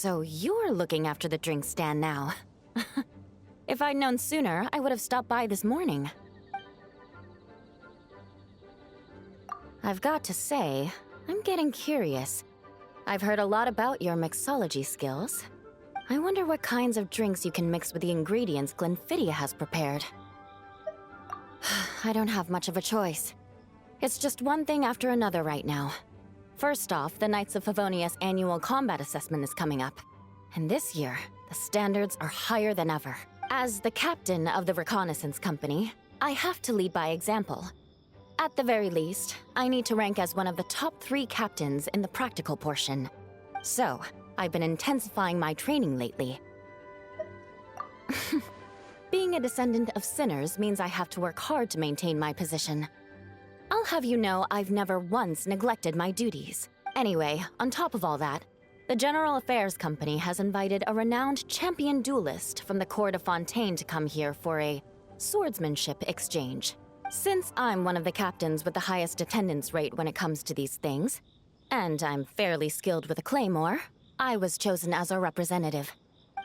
So you're looking after the drink stand now. If I'd known sooner, I would have stopped by this morning. I've got to say, I'm getting curious. I've heard a lot about your mixology skills. I wonder what kinds of drinks you can mix with the ingredients Glenfiddich has prepared. I don't have much of a choice. It's just one thing after another right now. First off, the Knights of Favonius annual combat assessment is coming up. And this year, the standards are higher than ever. As the captain of the reconnaissance company, I have to lead by example. At the very least, I need to rank as one of the top 3 captains in the practical portion. So, I've been intensifying my training lately. Being a descendant of sinners means I have to work hard to maintain my position. I'll have you know I've never once neglected my duties. Anyway, on top of all that, the General Affairs Company has invited a renowned champion duelist from the court of Fontaine to come here for a swordsmanship exchange. Since I'm one of the captains with the highest attendance rate when it comes to these things, and I'm fairly skilled with a claymore, I was chosen as a representative.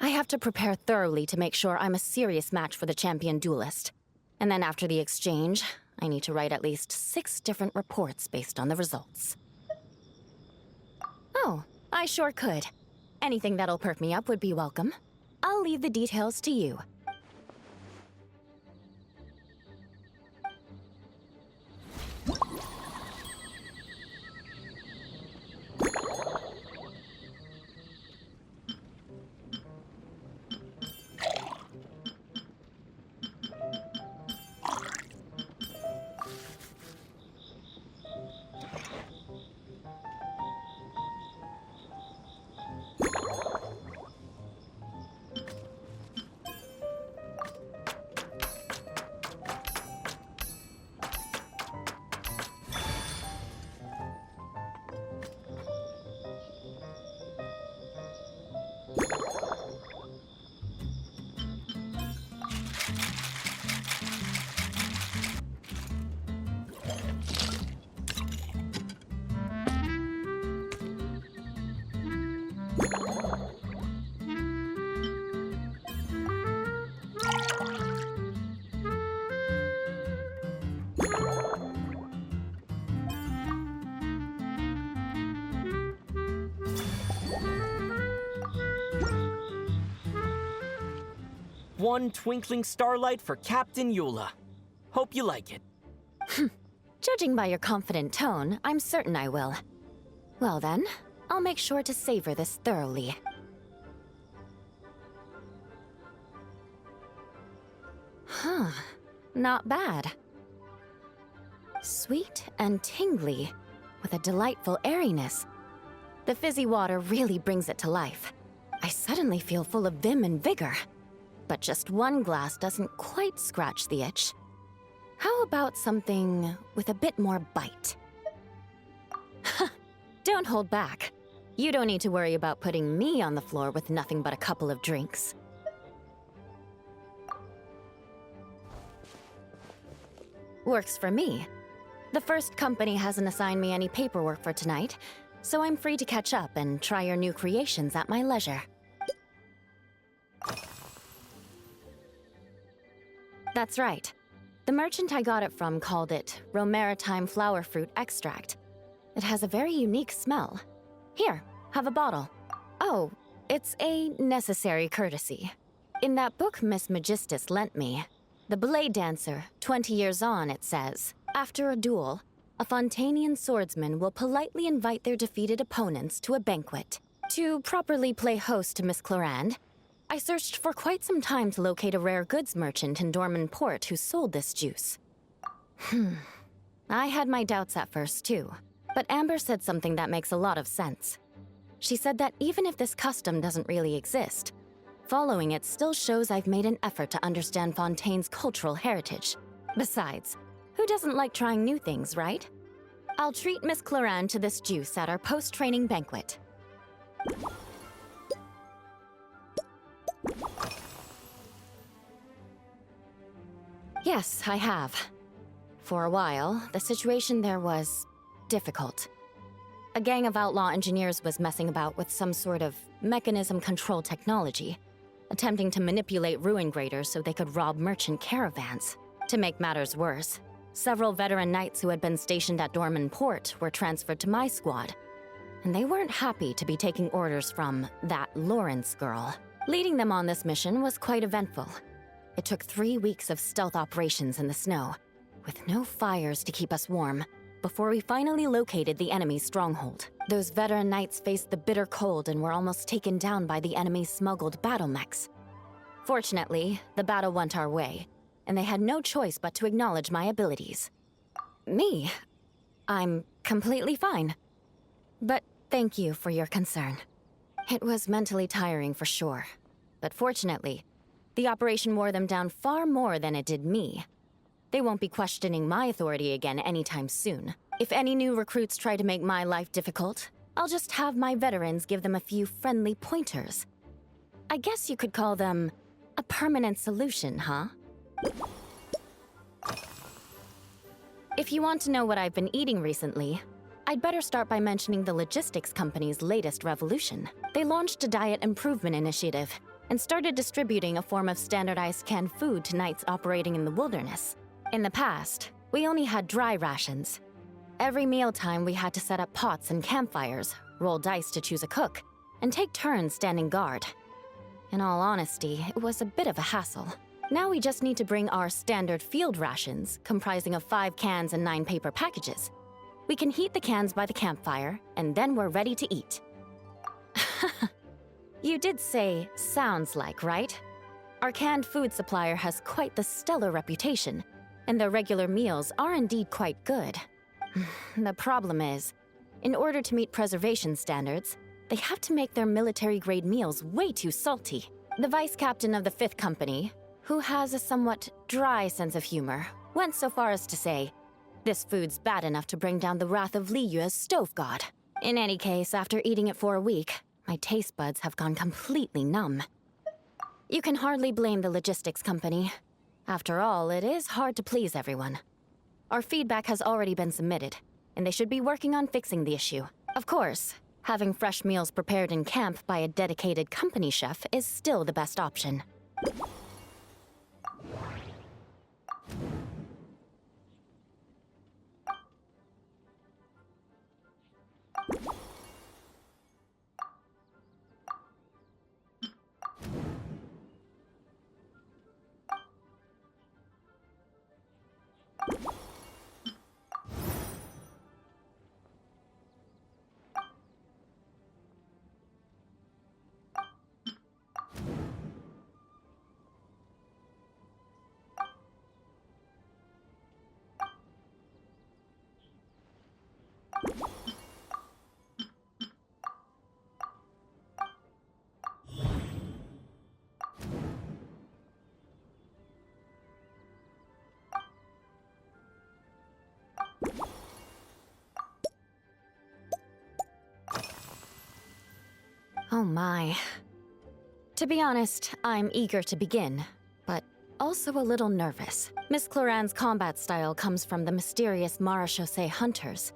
I have to prepare thoroughly to make sure I'm a serious match for the champion duelist. And then after the exchange, I need to write at least 6 different reports based on the results. Oh, I sure could. Anything that'll perk me up would be welcome. I'll leave the details to you. One twinkling starlight for Captain Eula. Hope you like it. Judging by your confident tone, I'm certain I will. Well then, I'll make sure to savor this thoroughly. Huh, not bad. Sweet and tingly, with a delightful airiness. The fizzy water really brings it to life. I suddenly feel full of vim and vigor. But just one glass doesn't quite scratch the itch. How about something with a bit more bite? Don't hold back. You don't need to worry about putting me on the floor with nothing but a couple of drinks. Works for me. The first company hasn't assigned me any paperwork for tonight, so I'm free to catch up and try your new creations at my leisure. That's right. The merchant I got it from called it Romaritime flower fruit extract. It has a very unique smell. Here, have a bottle. Oh, it's a necessary courtesy. In that book Miss Magistus lent me, The Blade Dancer, 20 years on, it says, after a duel, a Fontanian swordsman will politely invite their defeated opponents to a banquet. To properly play host to Miss Clarande, I searched for quite some time to locate a rare goods merchant in Dorman Port who sold this juice. I had my doubts at first, too. But Amber said something that makes a lot of sense. She said that even if this custom doesn't really exist, following it still shows I've made an effort to understand Fontaine's cultural heritage. Besides, who doesn't like trying new things, right? I'll treat Miss Clarande to this juice at our post-training banquet. Yes, I have. For a while, the situation there was difficult. A gang of outlaw engineers was messing about with some sort of mechanism control technology, attempting to manipulate ruin graders so they could rob merchant caravans. To make matters worse, several veteran knights who had been stationed at Dorman Port were transferred to my squad, and they weren't happy to be taking orders from that Lawrence girl. Leading them on this mission was quite eventful. It took 3 weeks of stealth operations in the snow, with no fires to keep us warm, before we finally located the enemy's stronghold. Those veteran knights faced the bitter cold and were almost taken down by the enemy's smuggled battle mechs. Fortunately, the battle went our way, and they had no choice but to acknowledge my abilities. Me? I'm completely fine. But thank you for your concern. It was mentally tiring for sure, but fortunately, the operation wore them down far more than it did me. They won't be questioning my authority again anytime soon. If any new recruits try to make my life difficult, I'll just have my veterans give them a few friendly pointers. I guess you could call them a permanent solution, huh? If you want to know what I've been eating recently, I'd better start by mentioning the logistics company's latest revolution. They launched a diet improvement initiative and started distributing a form of standardized canned food to knights operating in the wilderness. In the past, we only had dry rations. Every mealtime, we had to set up pots and campfires, roll dice to choose a cook, and take turns standing guard. In all honesty, it was a bit of a hassle. Now we just need to bring our standard field rations, comprising of 5 cans and 9 paper packages. We can heat the cans by the campfire, and then we're ready to eat. You did say, sounds like, right? Our canned food supplier has quite the stellar reputation, and their regular meals are indeed quite good. The problem is, in order to meet preservation standards, they have to make their military-grade meals way too salty. The vice captain of the 5th Company, who has a somewhat dry sense of humor, went so far as to say, this food's bad enough to bring down the wrath of Li Yue's stove god. In any case, after eating it for a week, my taste buds have gone completely numb. You can hardly blame the logistics company. After all, it is hard to please everyone. Our feedback has already been submitted, and they should be working on fixing the issue. Of course, having fresh meals prepared in camp by a dedicated company chef is still the best option. Oh my. To be honest, I'm eager to begin, but also a little nervous. Miss Cloran's combat style comes from the mysterious Marechaussee hunters.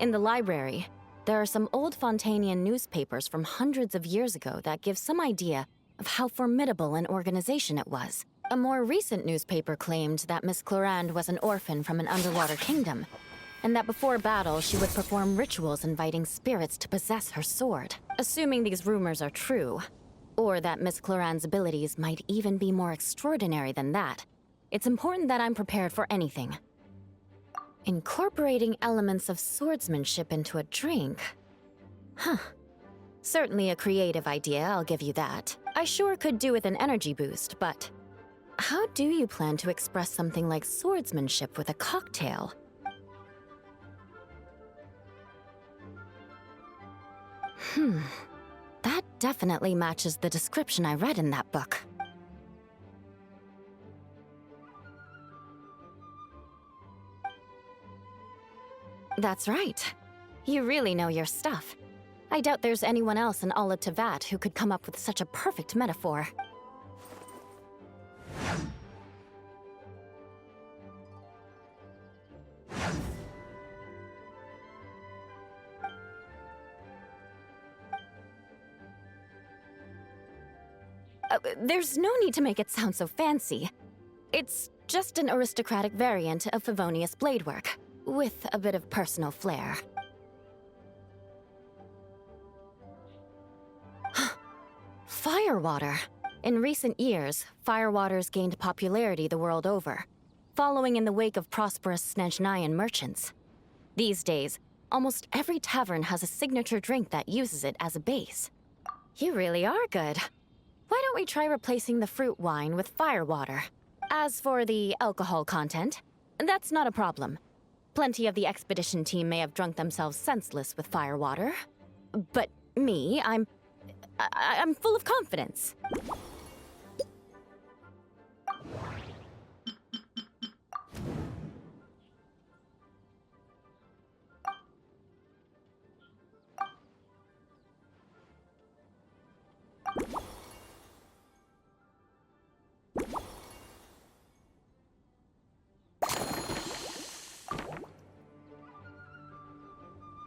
In the library, there are some old Fontanian newspapers from hundreds of years ago that give some idea of how formidable an organization it was. A more recent newspaper claimed that Miss Cloran was an orphan from an underwater kingdom, and that before battle she would perform rituals inviting spirits to possess her sword. Assuming these rumors are true, or that Miss Cloran's abilities might even be more extraordinary than that, it's important that I'm prepared for anything. Incorporating elements of swordsmanship into a drink? Huh. Certainly a creative idea, I'll give you that. I sure could do with an energy boost, but how do you plan to express something like swordsmanship with a cocktail? That definitely matches the description I read in that book. That's right. You really know your stuff. I doubt there's anyone else in all of Tevat who could come up with such a perfect metaphor. There's no need to make it sound so fancy. It's just an aristocratic variant of Favonius bladework, with a bit of personal flair. Firewater. In recent years, firewaters gained popularity the world over, following in the wake of prosperous Snezhnayan merchants. These days, almost every tavern has a signature drink that uses it as a base. You really are good. Why don't we try replacing the fruit wine with firewater? As for the alcohol content, that's not a problem. Plenty of the expedition team may have drunk themselves senseless with firewater. But me, I'm full of confidence.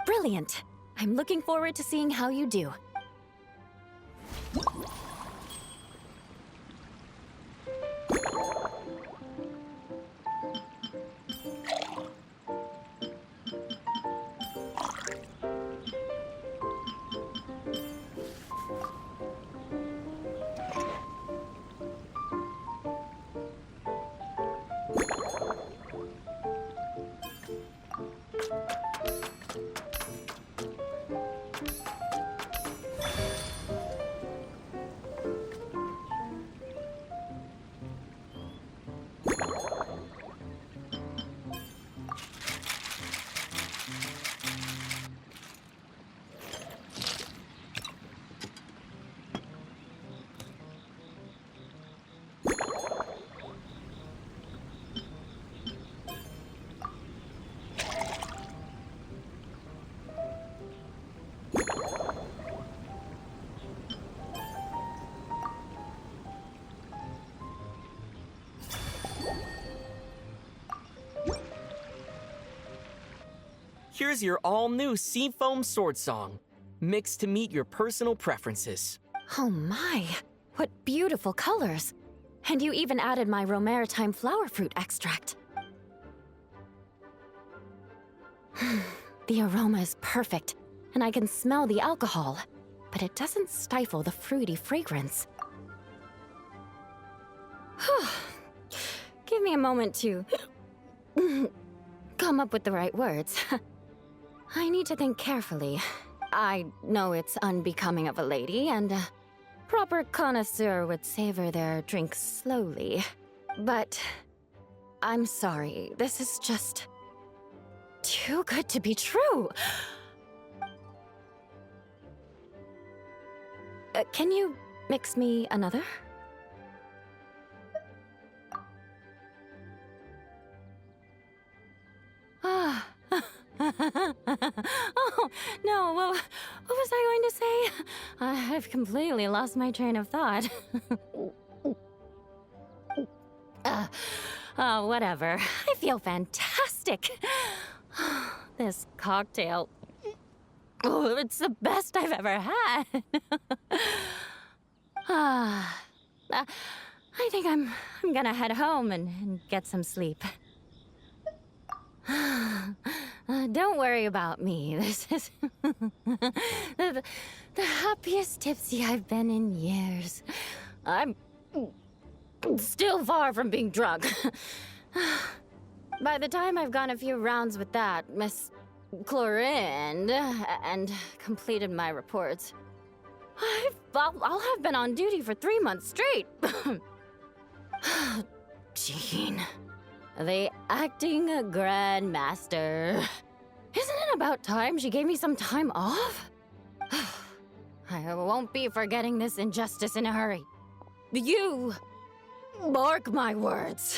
Brilliant. I'm looking forward to seeing how you do. Here's your all-new Seafoam Sword Song, mixed to meet your personal preferences. Oh my, what beautiful colors. And you even added my romaritime flower fruit extract. The aroma is perfect, and I can smell the alcohol, but it doesn't stifle the fruity fragrance. Give me a moment to come up with the right words. I need to think carefully. I know it's unbecoming of a lady, and a proper connoisseur would savor their drinks slowly. But I'm sorry, this is just too good to be true. Can you mix me another? Ah. Oh, no, what was I going to say? I've completely lost my train of thought. Whatever. I feel fantastic. This cocktail, oh, it's the best I've ever had. I think I'm gonna head home and get some sleep. Don't worry about me. This is the happiest tipsy I've been in years. I'm still far from being drunk. By the time I've gone a few rounds with that Miss Chlorinde and completed my reports, I'll have been on duty for 3 months straight. Jean. The acting grandmaster. Isn't it about time she gave me some time off? I won't be forgetting this injustice in a hurry. You mark my words.